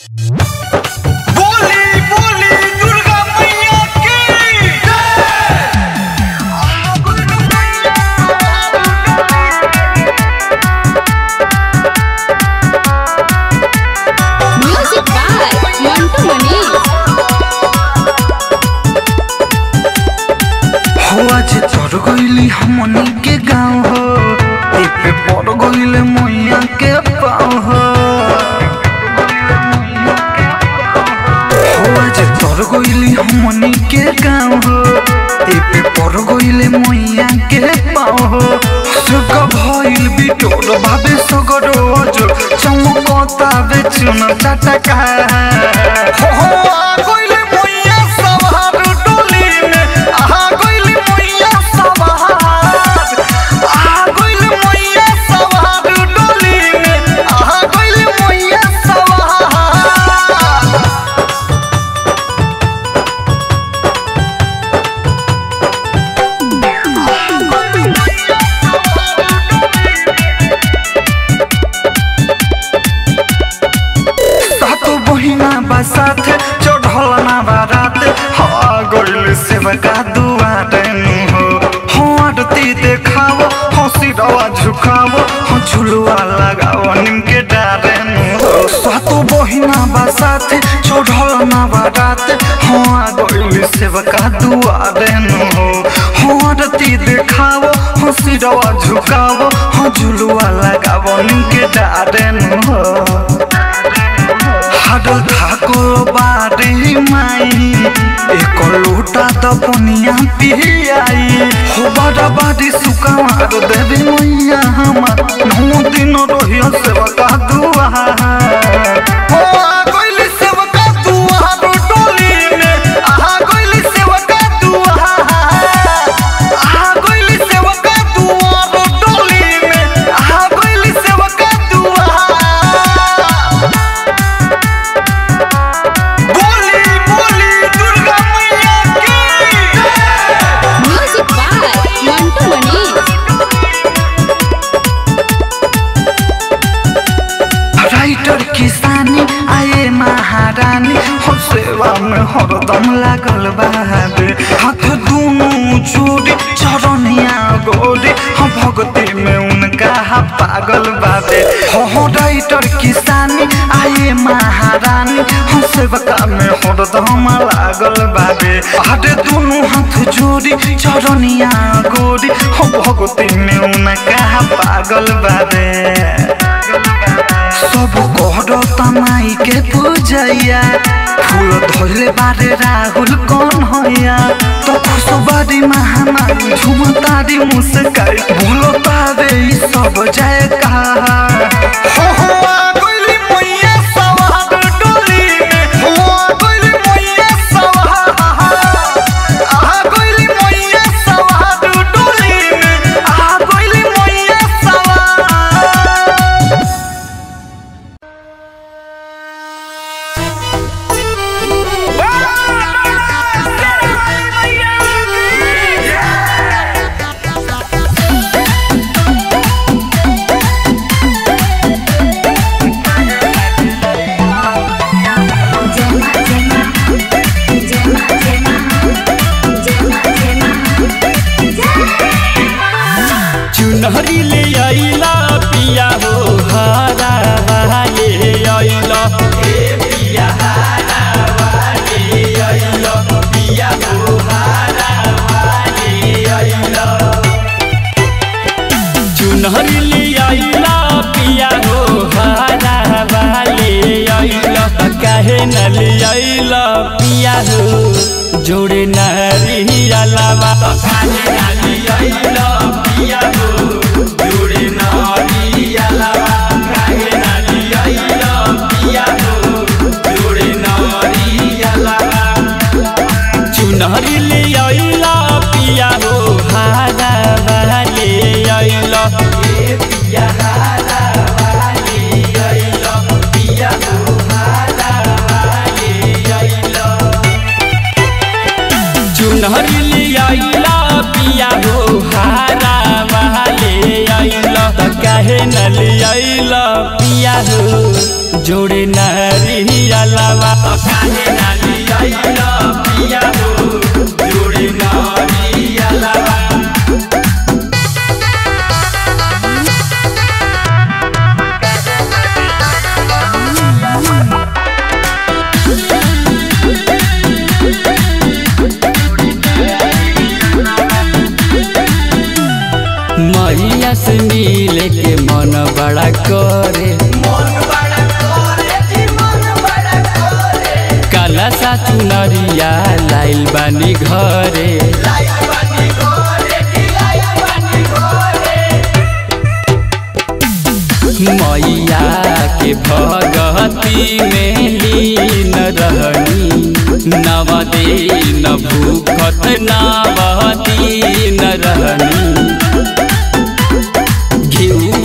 आज तोर गईली हमनी के गाँव हो, पे पड़ गईले मैया के पाँव हो। आज तोर गईली हमनी के गाँव हो, पे पड़ गईले मैया के पाँव हो। सुख भइल बिटोर भावे सगरो जो चमकता बेचुन चटका साथ चढ़ल ना बारात गइल सेवका दुआरे हो। आरती देखाओ हंसी रवा झुकाओ झुलुआ लगाओ नीम के डारे हो। सातो बहिना बा साथ चढ़ल ना बारात गइल सेवका दुआरे हो। आरती देखाओ हंसी रवा झुकाओ झुलुआ लगाओ नीम के डारे हो। हाडल ठाकुर बारी माई एक लोटा तो पनिया पियाई हो। बड़ा बारी सुका मार देवी मैया हमार 9 दिन रहियो सेवका दुआर हो। गइली सेवका दुआर डोली में गइली सेवका दुआर गइली सेवका दुआर डोली में गइली सेवका दुआर। राइटर किसानी आए महारानी हो सेवा में हरदम लागल बाबे। हाथ दोनों जोड़ी चरनिया गोरी हम भक्ति में उनका पागल बाबे हो। राइटर किसानी आए महारानी हम सेवका में हरदम लागल बाबे। हाथ दोनों हाथ जोड़ी चरनिया गोरी हम भक्ति में उनका पागल बाबे। सब कहता माई के पूजैया फूल धोले बारे राहुल कौन होया तो खुशबारी महामारी झुमतारी मुस्काई भूलता रे सब जाए कहा हो। गइली मैया सवार डोली में गइली मैया सवार गइली मैया सवार डोली में गइली मैया सवार। चुनरी ले आइला पिया हो हारा वाले आइला पिया हारा वाले आइला पिया हो हारा वाले आइला। चुनरी ले आइला पिया हो हारा वाले आइला काहे न ले आइला पिया हो जोड़े नारी अलावा काहे न ले आइला पिया हो जोड़े नारी अलावा काहे न ले आइला पिया हो जोड़े नारी अलावा। चुनरी ले आइला पिया हो हारा वाले आइला पिया हारा वाले आइला पिया हो हारा वाले आइला। चुनरी ले आइला पिया हो हारा वाले आइला त काहे न लियल पिया हो जोड़े नारियलवा त काहे न लियल पिया हो जोड़े नारियलवा मैया से मिले के मन बड़ा करे काला सा चुनरिया लाइल बानी घरे मैया के भगती में लीन रहनी नव दिन भूखत नव दिन रहनी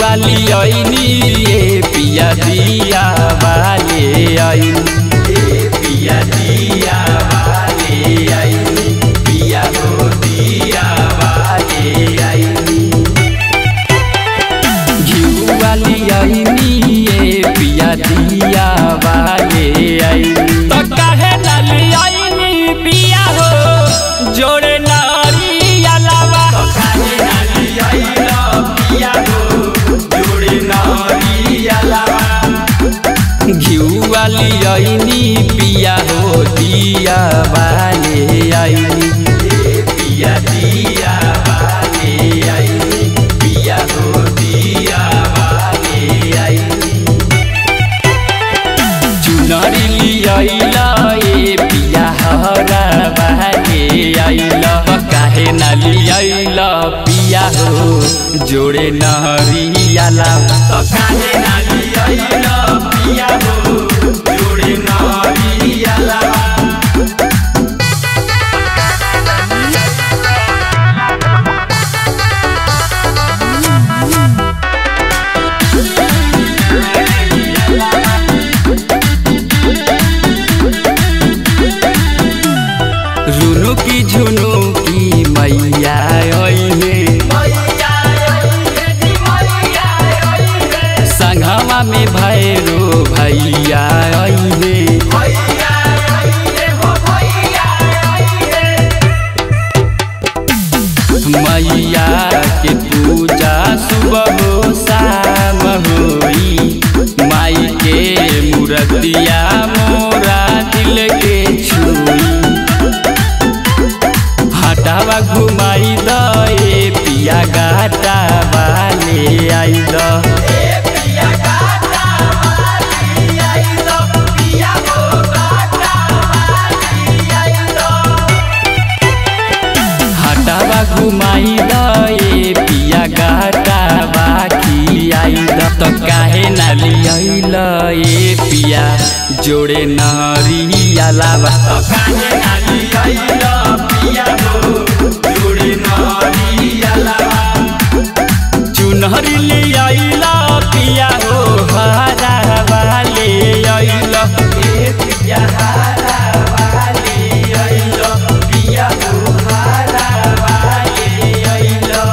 वाली आईनी ये पिया दिया वाले आईनी ये पिया दिया वाले आईनी पिया हो दिया वाले आईनी घिउ वाली आईनी ये पिया दिया वाले आईनी तो काहे नाली आईनी पिया हो जोड़े नारियलवा तो काहे नाली आईना पिया हो घिउ वाली आईनी पिया हो दिया वाले आईनी पिया दिया वाले आईनी पिया हो दिया वाले आईनी चुनरी लियाइला ए पिया हरा वाले आईला काहे न लियाइला पिया हो जोड़े नारियला तो काहे न लियाइला पिया हो जोड़े नारियला रुनु की झुनु की मैया ओइहे संगवा में भैरो भैया ओइहे मैया के पूजा सुबह हो शाम होई माई के मूर्तिया मोरा दिल के छुई हटावा घुमाई द ए पिया गाटा वाले आई द हटावा घुमाई द ए पिया गाटा बाकी आई द तो काहे न लियल ए पिया जोड़े नारियलवा तो काहे न लियल पिया हो जोड़े नारियलवा चुनरी लियाइला पिया हो हरा वाले आइला ए पिया हरा वाले आइला पिया हो हरा वाले आइला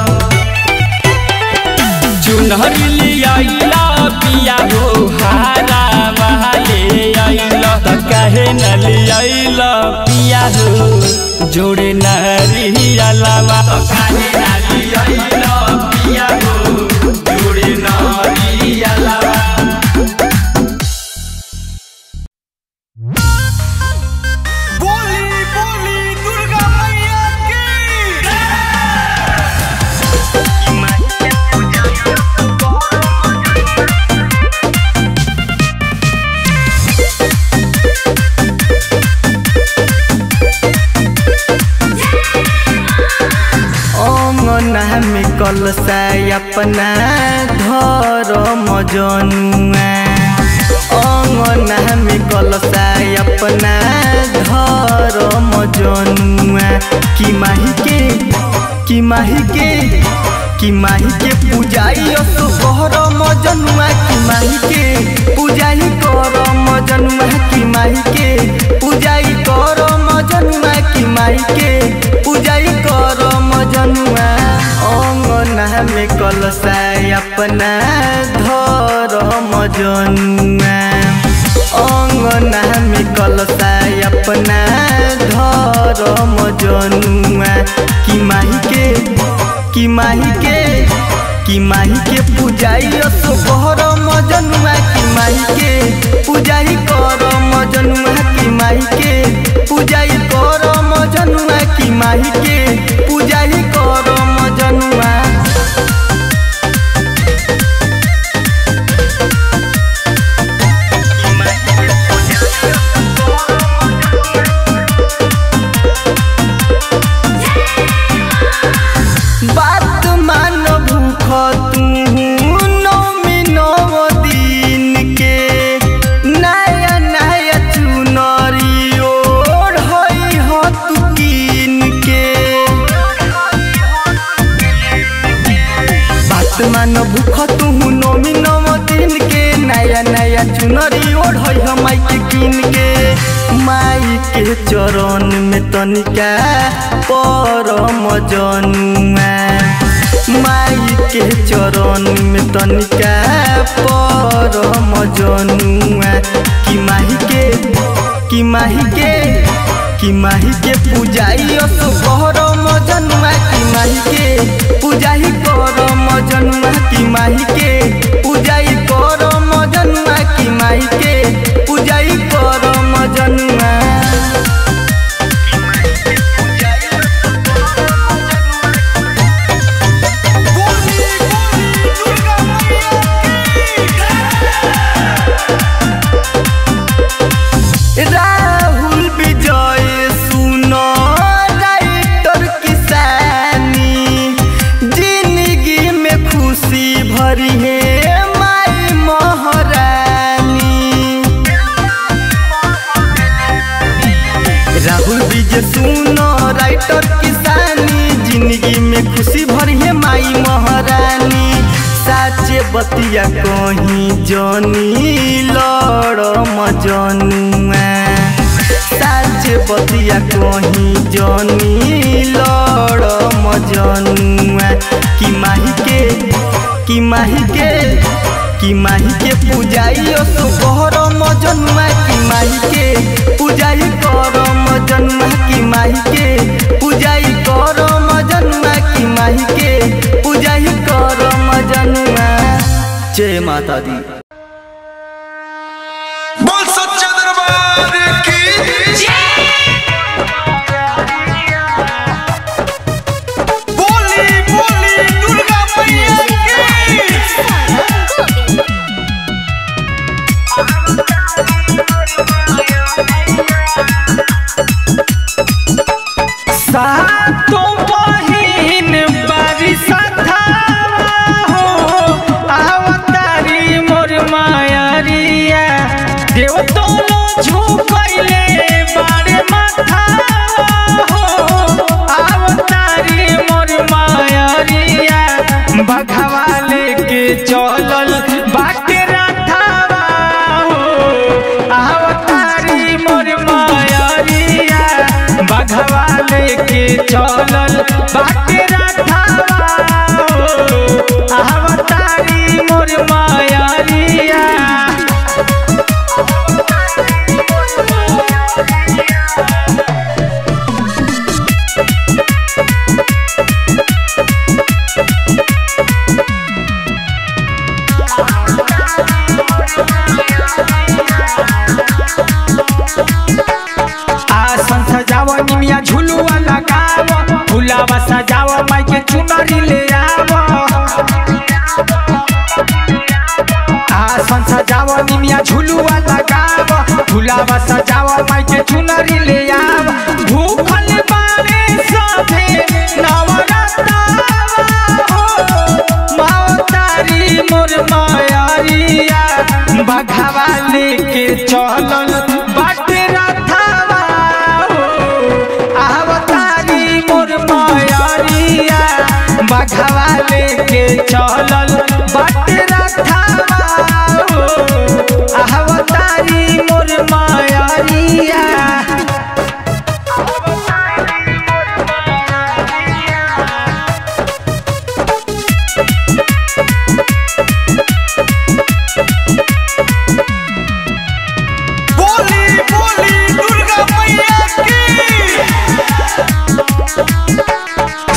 चुनरी लियाइला पिया हो हरा वाले आइला त काहे न लियाइला पिया हो जोड़े नारियलवा तो काहे न लियाइला पिया हो जोड़े नारियलवा बोली बोली दुर्गा मैया की अंगना में कलसा अपना घर मजनुआ अंगना में कलसा अपना घर मजनुआ कि माही के कि माही के कि माही के पूजाई कर मजनुआ कि माही के पूजाई कर मजनुआ कि माही के पूजाई कर मजनुआ कि माही के पूजाई कर मजनुआ अंगना में कलसा अपना धर्म जनुआ अंगना में कलसा अपना धर्म जनुआ कि माही के पूजाई असोहरम जनुआ कि माही के पूजाई करम जनुआ कि माही के पूजाई करम जनुआ कि माही के पूजाई करम जनुआ बात मान भूख तू नौमी नौ दिन के नया नया चुनरी ओढ़ हो तू कीन के बात मान भूख तू नौमी नौ दिन के नया नया चुनरी ओढ़ हो माई के कीन के माई के चरण में तनिका परम जनुआ माई के चरण में तनिका परम जनुआ कि माही के पूजाई असोहरम जनुआ कि माही के पूजाई करम जनुआ कि माही के पूजाई करम जनुआ कि माही के पूजाई करम जनुआ राहुल विजय सुनो राइटर किसानी जिंदगी में खुशी भरी है माई महारानी राहुल विजय सुनो राइटर किसानी जिंदगी में खुशी भरी है माई महारानी साचे बतिया कहीं जनी लड़म जनुआ साचे बतिया कहीं जनी लड़म जनुआ कि माही के पूजाई असोहरम जनुआ कि माही के पूजाई करम जनुआ कि माही के पूजाई करम जनुआ कि माही के पूजाई करम जनुआ। जय माता दी। बोल सच्चा दरबार की बोली बोली दुर्गा मैया की सातों बहिन बारिशा हो अवतारी मोर मायरिया देव तोलो झुकैले बारे माथा हो अवतारी मोर मायरिया बघवा लेके चलल बाटे राधावा हो अवतारी मोर मायरिया बघवा लेके चलल बाटे राधावा हो अवतारी मोर मायरिया आसन सजाव निमिया झुलुआ लगाव फुलावा सजाव माई के चुनरी ले आव आसन सजाव निमिया झुलुआ लगाव फुलावा सजाव माई के चुनरी ले आव भूखल बारे सभे नवरत्ना हो मातारी मोर मायरिया बघवा लेके चलल बाटे राधावा हो अवतारी मोर मायरिया बघवा लेके चलल बाटे राधावा हो अवतारी मोर मायरिया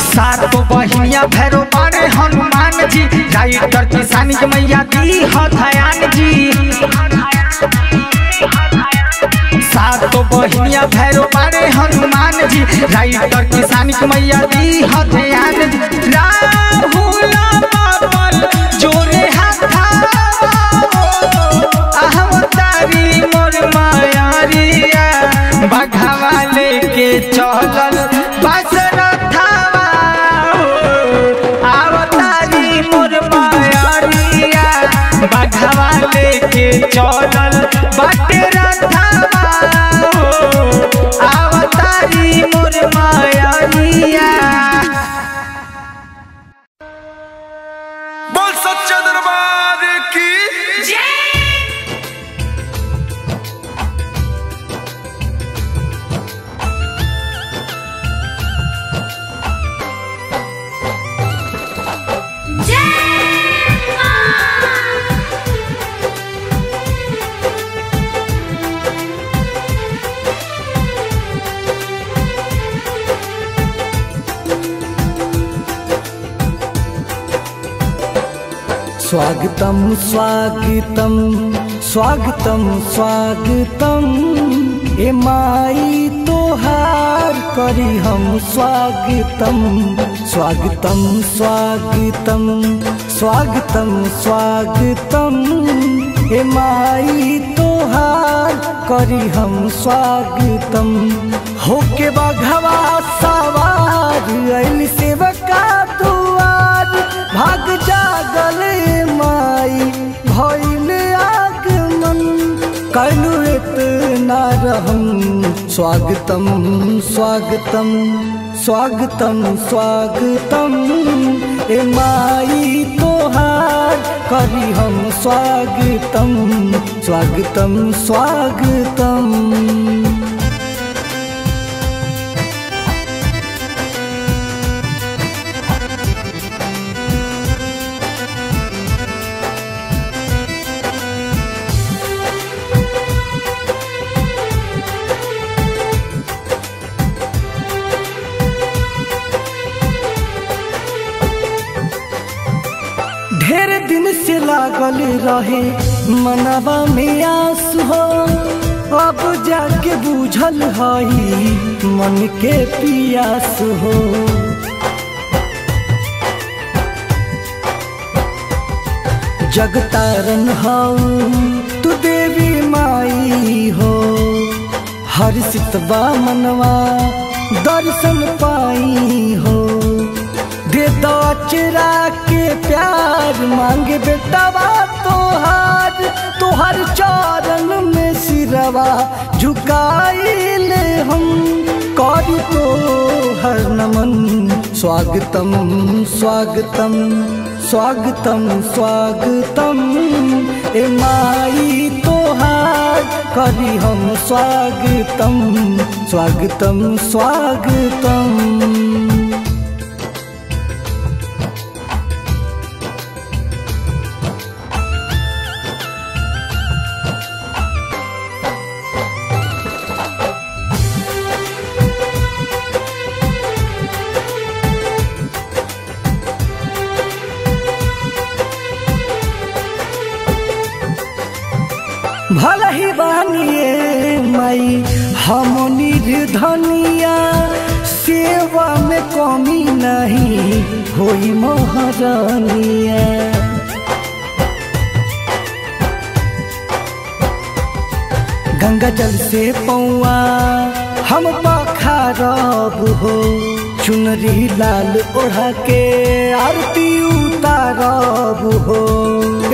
सातो बहिनिया भैरो बारे हनुमान जी, राइटर किसान के मैया दी हथयान जी। सातो बहिनिया भैरो बारे हनुमान जी, राइटर किसान के मैया दी हथयान जी। राहुल बाबल जोरे हाथा अहमतारी मोर मायारिया, बघावा लेके चलल बसरथावा आवतारी मोर मायारिया, बघावा लेके चलल बाटे रथावा आवतारी मोर मायारिया। बोल सच्चा दरबार की स्वागतम स्वागतम स्वागतम स्वागतम, ए माई तोहार करी हम स्वागतम। स्वागतम स्वागतम स्वागतम स्वागतम, ए माई तोहार करी हम स्वागतम। होके बघवा सवार अइल सेवका दुआर, भाग जागल माई भइल आगमन, कलु इतना रहम। स्वागतम स्वागतम स्वागतम स्वागतम, ए माई तोहार करी हम स्वागतम। स्वागतम स्वागतम। ढेर दिन से लागल रहे मनवा में आस हो, अब जाके बूझल हई मन के पियास हो। जगतारन हऊ तू देवी माई हो, हर सितवा मनवा दर्शन पाई हो। दे दो चरा के प्यार मांगे बेटवा तोहार, तोहर चरण में सिरवा झुकाइले हम, करी तोहर नमन। स्वागतम स्वागतम स्वागतम स्वागतम, ए माई तोहार करी हम स्वागतम। स्वागतम स्वागतम। भला ही बानिए माई हम निर्धनिया, सेवा में कमी नहीं होई महारानिया। गंगा जल से पौआ हम पखारब हो, चुनरी लाल ओढ़ा के आरती उतारब हो।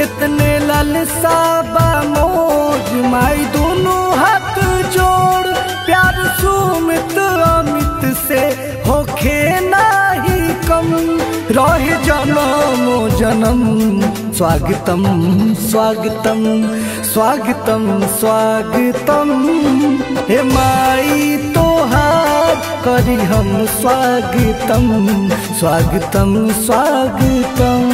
इतने लालसा बा मोज माई दोनों हाथ जोड़, प्यार सुमित अमित से होखे नाही कम, रहे जन्मो जन्म। स्वागतम स्वागतम स्वागतम स्वागतम, हे माई तोहार करी हम स्वागतम। स्वागतम स्वागतम।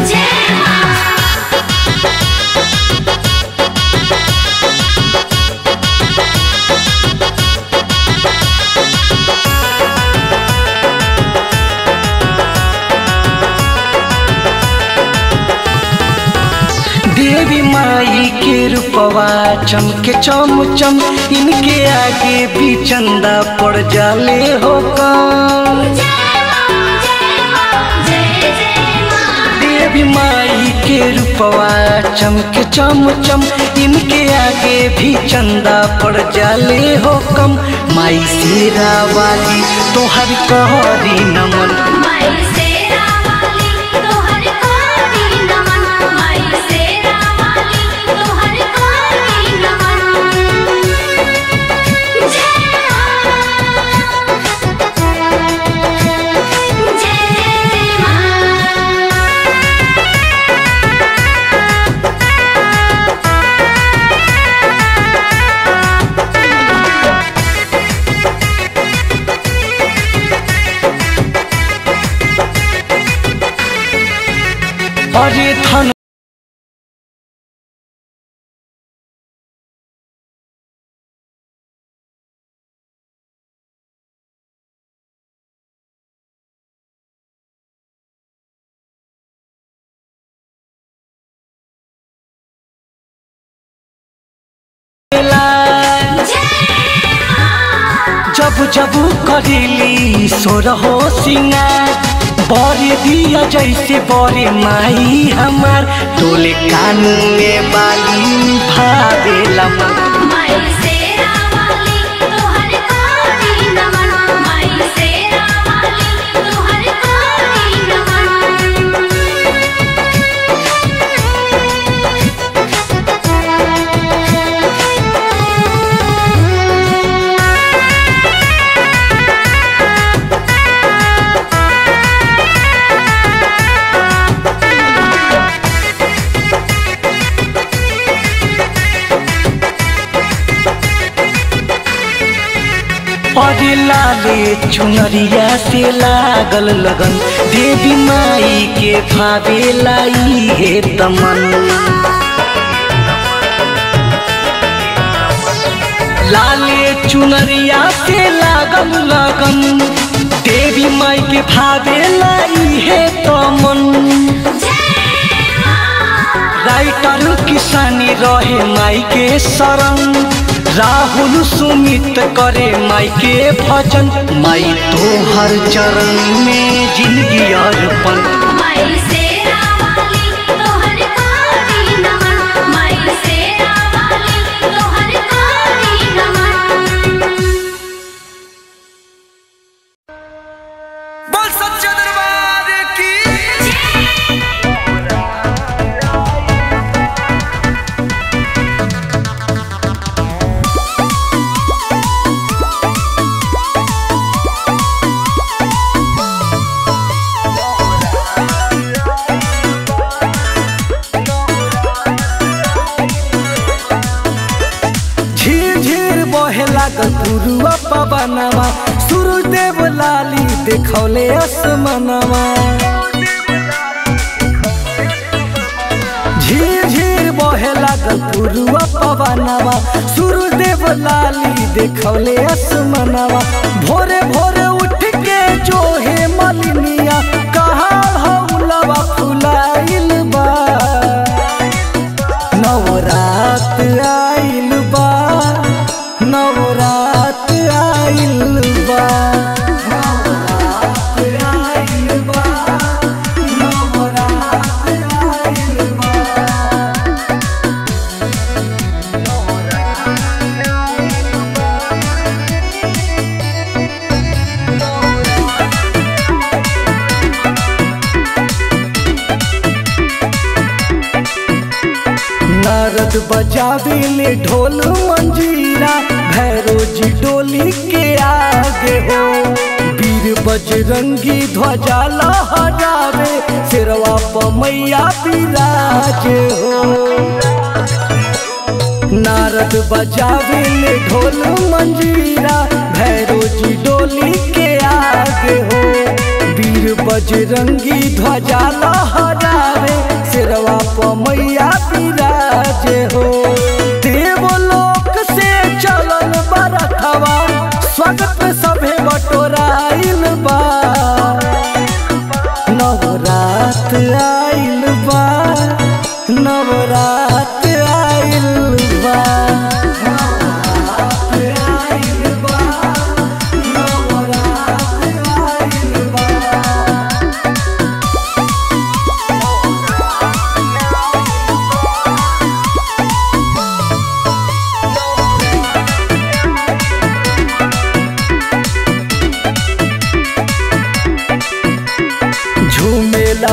जय के रूपवा चमके चम चम, इनके आगे भी चंदा पड़ जाले हो कम। देवी माई के रूपवा चमके चम चम, इनके आगे भी चंदा पड़ जाले हो कम। माई शेरा वाली तोहर कहरी नमन, अरे धन जब जब करेली सोरहो सिंगार, बड़े दिया जैसे बड़े माई हमार, टोले कान में बाली भावेला मन। अरे लाले चुनरिया से लागल लगन, देवी माई के भावेला इहे तमन। लाले चुनरिया से लागल लगन, देवी माई के भावेला इहे तमन। राइटर किसानी रहे माई के शरण, राहुल सुमित करे माई के भजन। माई तो हर चरण में जिंदगी अर्पण, बोल सच्चा दरबार की। गुरुआ पवनवा, सूरजदेव लाली देखौले आसमानवा। झीर झीर बहे लागल गुरुआ पवनवा, सूरजदेव लाली देखौले आसमानवा। भोरे भोरे उठ के जो हे मलिनिया, कहाँ हौलवा फुलाइल बा। नवरात आइल बा, नवरात आइल बा, नवरात आइल बा, नवरात आइल बा। नारद बजावेले ढोल मंजीरा, भैरो जी डोली के आगे हो। वीर बजरंगी ध्वजा लहरावे, सिरवा पर मैया विराजे हो। नारद बजावेले ढोल मंजीरा, भैरो जी डोली के आगे हो। वीर बजरंगी ध्वजा लहरावे, सिरवा पर मैया विराजे हो। देवलोक से चलल बरथवा, स्वागत सभे बटोराइल बा। नवरात आइल बा, नवरात आइल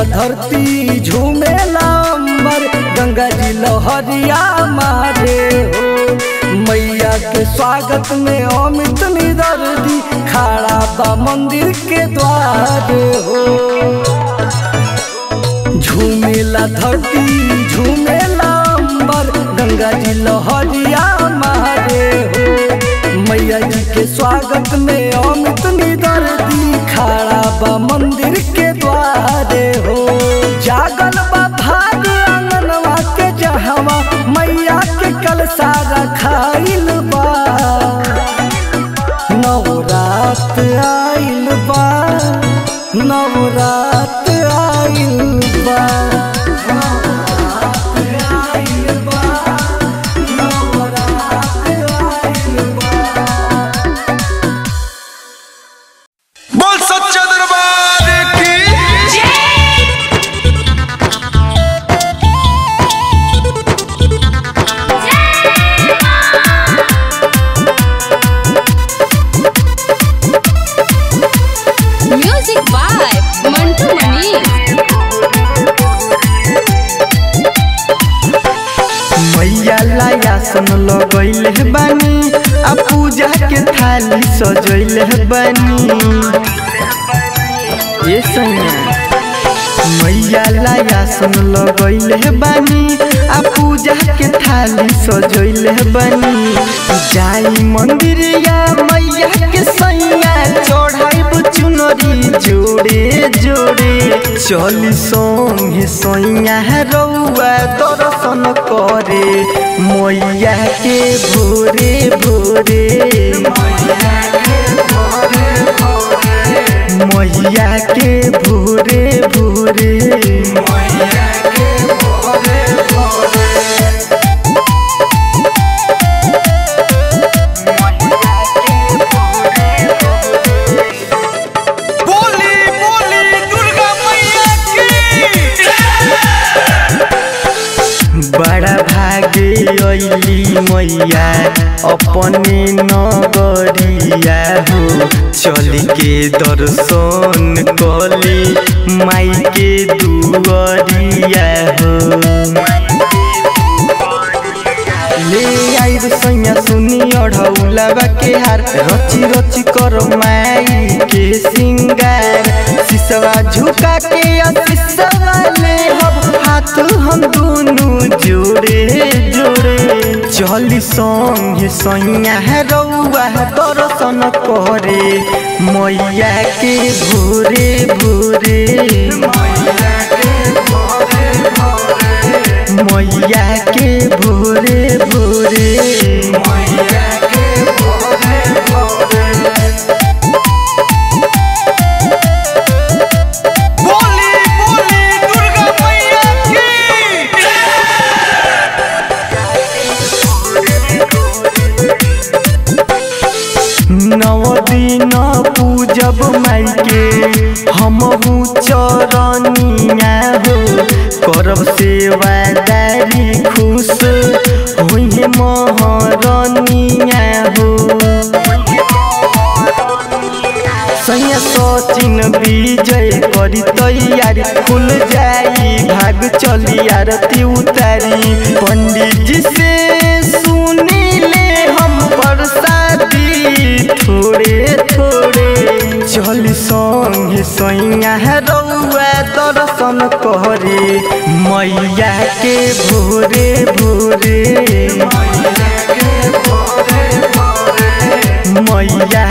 धरती झूमेला अंबर गंगा जी लहरिया मारे हो मैया के स्वागत में अमित निदर्दी खड़ा बा मंदिर के द्वार हो झूमेला धरती झूमेला अंबर गंगा जी लहरिया मारे हो मैया जी के स्वागत में अमित निदर्दी खड़ा बा मंदिर के द्वारे हो जागल बा भाग आंगनवा के जहवा मैया के कलसा रखाइल बा नवरात आइल बा नवरात आइल बा बोल सच्चा दरबार की म्यूजिक बाय मंटू मनी। मैया लायासन लगैले बानी आ पूजा के थाली सजैले बानी ये सैया मैया लायासन लगैले बानी आ पूजा के थाली सजैले बानी जाई मंदिर या मैया के सैया चढ़ाइब चुनरी जोड़े जोड़े चली संगे सैया रउआ दर्शन करे मैया के भोरे भोरे मैया के भोरे भोरे बोली बोली दुर्गा मैया की बड़ा भागे अइली मैया अपने नगरिया हो चल के दर्शन कली माई के दुआरिया हो ले आई सैया सुनी अढ़ौलावा के हार रची रची कर माई के सिंगार सिसवा झुका के सिसवा ले हम हाथ हम दोनों जोड़े जोड़े चली संगे सैया रउआ दर्शन करे मैया के भोरे भोरे मैया के भोरे भोरे बोली बोली दुर्गा मैया की नव दिन पूजब माई के हमहू चरनिया हो करब सेवादारी खुश होइहे महरनिया हो सैया सचिन विजय करी तैयारी खुल जाई भाग चली आरती उतारी पंडित जी से सुनी ले हम प्रसादी थोड़े थोड़े चली संगे सैया रउआ दर्शन करे मैया के भोरे भोरे मैया